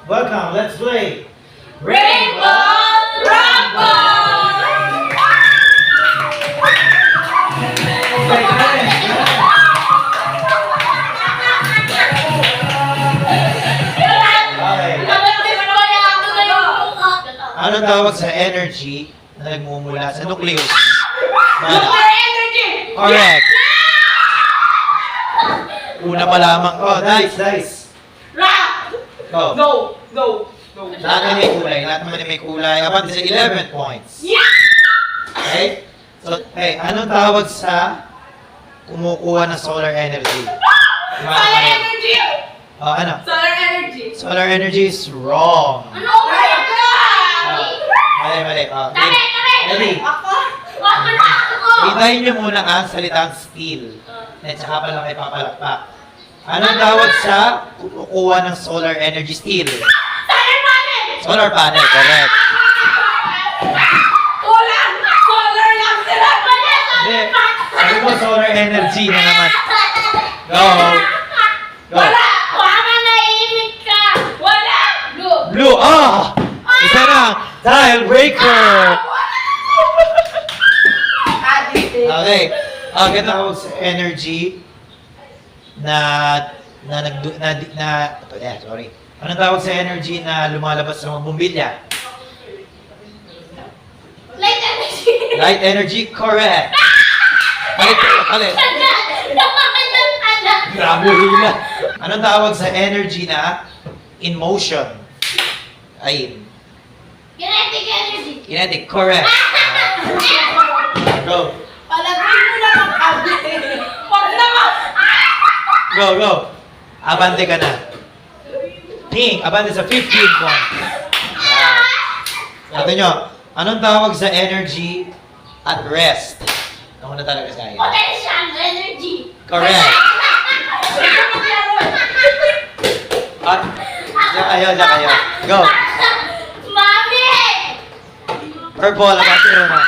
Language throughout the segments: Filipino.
Welcome, let's play. Rainbow Rumble! Play ka na rin. Okay. Anong tawag sa energy na nagmumula sa nucleus? Nuclear energy! Correct. Una pa lamang. Oh, nice. Rock! Go. Go! Lahat naman may kulay. Abante sa 11 points. Yeah! Okay? So, hey, anong tawag sa kumukuha ng solar energy? Solar energy! Oh, ano? Solar energy! Solar energy is wrong. Ano ba yan? Mali. Oh, Tabi! ready? Ako? Ako! Hintayin niyo muna ang salitang steel. At saka pa lang kayo papalakpak. Anong tawag sa kumukuha ng solar energy steel? Solar panel! Solar panel, correct. Kulang! Solar lang sila! Hindi. Sabi mo solar energy na naman. Go. Wala! Baka naiimik ka! Wala! Go! Blue. Ah! Isa na. Tile breaker. Okay. Ganito tawag sa energy sorry. Anong tawag sa energy na lumalabas sa mga bumbilya? Light energy! Light energy, correct. Palit. Grabe hila. Anong tawag sa energy na in motion? Ay, Kinetic energy! kinetic, correct. Go. Palagay mo lang ang kabi. Wag naman! Go. Abante ka na. Pink, abante sa 15 points. Sabi nyo, anong tawag sa energy at rest? Ako na talaga sa akin. Potential energy! Correct. Diyan kayo. Go. Mami! Purple, abante rin na.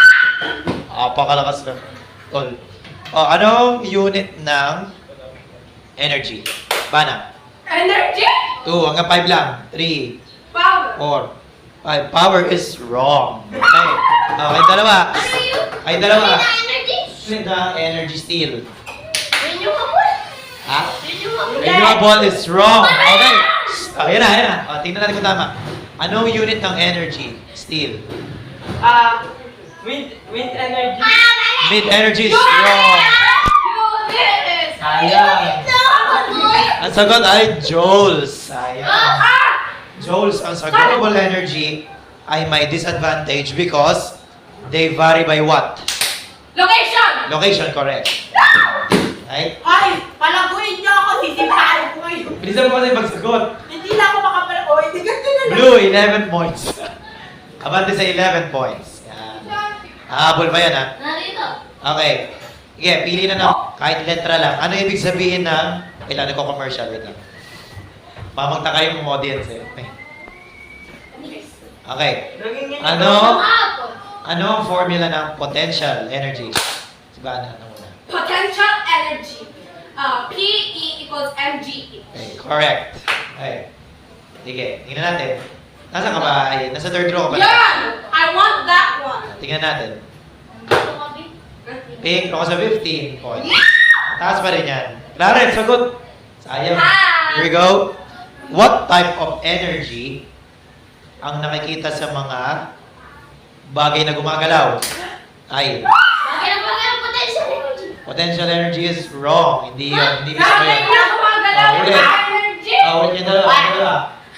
Pakalakas na. Tol. Anong unit ng energy? Bana? Energy? 2, hanggang 5 lang. 3, Power! 4, 5. Power is wrong. Okay. Kayo dalawa. Ano yun? Kayo dalawa. Energy? Unit ng energy steel. Renewable? Ha? Renewable? Renewable is wrong. Okay. Ayan na. Tingnan natin kung tama. Anong unit ng energy? Steel. Wind energy. Mid energy is wrong. Unit! Sayang. Ang sagot ay joules. Sayang. Joules, ang sagable energy ay may disadvantage because they vary by what? Location! Location, correct. Right? Ay! Palaguin niyo ako! Sisipahan ko kayo! Bilisan mo kasi magsagot. Hindi na ako makapala... O, hindi ganito na lang! Blue, 11 points. Abante sa 11 points. Yan. Habol pa yan, ha? Narito. Okay. Sige, pili na ng kahit letra lang. Ano ibig sabihin ng... Kailangan ko commercial. Wait lang. Mamagta kayo ng audience, eh. Okay. Ano? Ano ang formula ng potential energy? Sabana, ano muna? Potential energy. PE equals MGE. Okay, correct. Okay. Sige, tingnan natin. Nasaan ka ba? Ay, nasa third row ka ba? Yan! I want that one. Tingnan natin. Pink, ako sa 15 points. Taas pa rin yan. Clarence, sagot. Sayang. Hi. Here we go. What type of energy ang nakikita sa mga bagay na gumagalaw? Ay, Kaya ba nga potential energy? potential energy is wrong. Hindi yun. Hindi mismo Bakit yun. na gumagalaw Oh, yung ulit. energy? Ulit yung dalawa.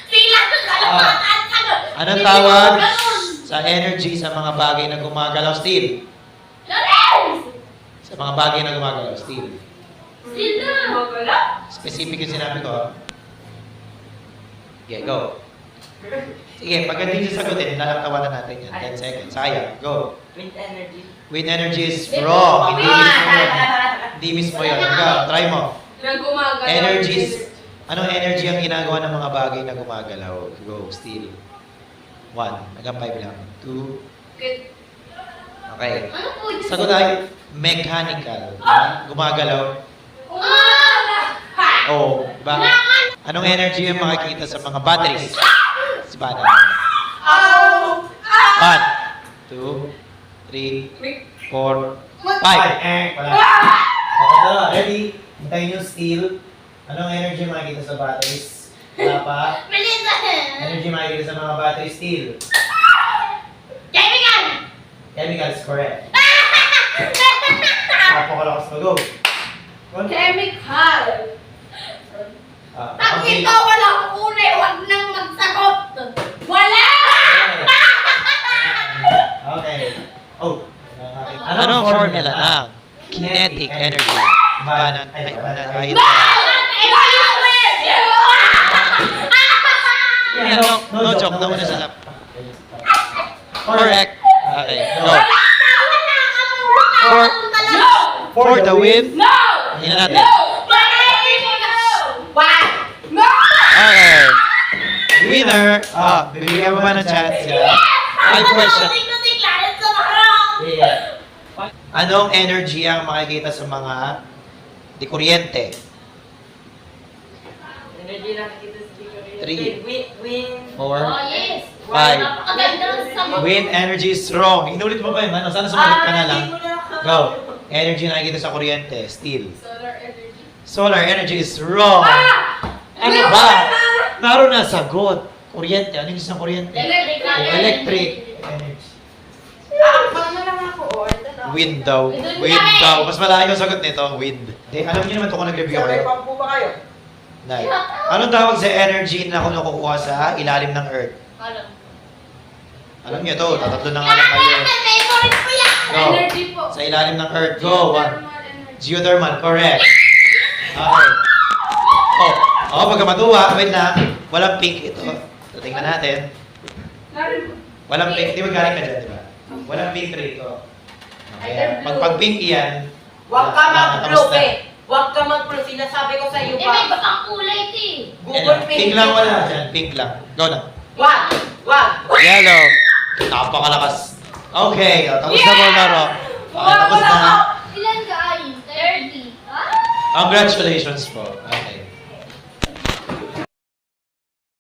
Sila ko kalapatan ka nun. Anong tawag sa energy sa mga bagay na gumagalaw? Steel. Lawrence! Sa mga bagay na gumagalaw. Steel. Sila. Gumagalaw? Specific yung sinabi ko. Okay, go. Sige, pag hindi siya sagutin, lalaktawanan natin yan. 10 seconds. Sayang. Go. Wind energy. Wind energy is wrong. Hindi mismo yun. Hindi mismo yun. Go, try mo. Nang gumagalaw. Energies. Anong energy ang ginagawa ng mga bagay na gumagalaw? Go, steel. 1. Hanggang 5 lang. 2. Okay. Ano po yun? Sagot ay mechanical. Gumagalaw. Ah! Ha! Oh, ba? Anong energy yung makikita sa mga batteries? Si Bana. Oh! 1, 2, 3, 4, 5. Wala. Okay na, ready? Hintayin yung steel. Anong energy makikita sa batteries? Wala pa. Energy makikita sa mga battery steel. Chemicals, correct. Napakalakas na go. Chemical. Ah, Ito, wala akong kulay. Huwag nang magsagot. Wala! Okay. Oh. Anong formula ng kinetic energy? Bana. No joke. Nauna sa lap. Correct. Okay, go. For the win. No! Hindi natin. Why? No! Okay. Winner. Bibigyan mo ba ng chance? Five question. Anong energy ang makikita sa mga di kuryente? Energy nakikita sa Victoria. 3, Wind. 4, Oh, yes. 5. Napakaganda ng sagot. Wind energy is strong. Inulit mo ba yun? Ano? Sana sumagot ka na lang. Go. Energy nakikita sa kuryente. Steel. Solar energy. Solar energy is wrong. Ano ba? Naroon na sagot. Kuryente. Ano yung isang kuryente? Electric. Electric energy. Paano lang ako, or? Wind daw. Wind daw. Mas malayo ang sagot nito. Wind. Alam niyo naman ito kung nag-review kayo. po ba kayo? Nay. Anong tawag sa energy na kinukuha sa ilalim ng Earth? Alam. Alam niyo to. Tatatlo na nga lang kayo. Favorite ko yan. Go. Energy po. Sa ilalim ng Earth. Go. 1. Thermal energy. Geothermal. Correct. Okay. Pagkamatuwa. Wait lang. Walang pink ito. So, tingnan natin. Walang pink. Di ba galing ka dyan, di ba? Walang pink rito. Okay. Pag pink yan, Huwag ka mag-blue, tapos na. Huwag ka mag-blue. Sinasabi ko sa iyo Eh, may ba? bakang kulay ito eh. Google Pink, pink lang wala dyan. Pink lang. Go na. Wag! Yellow. Napakalakas. Okay. Tapos na po laro. Okay, tapos na. Ilan ka ay? 30. Ha? Congratulations po. Okay.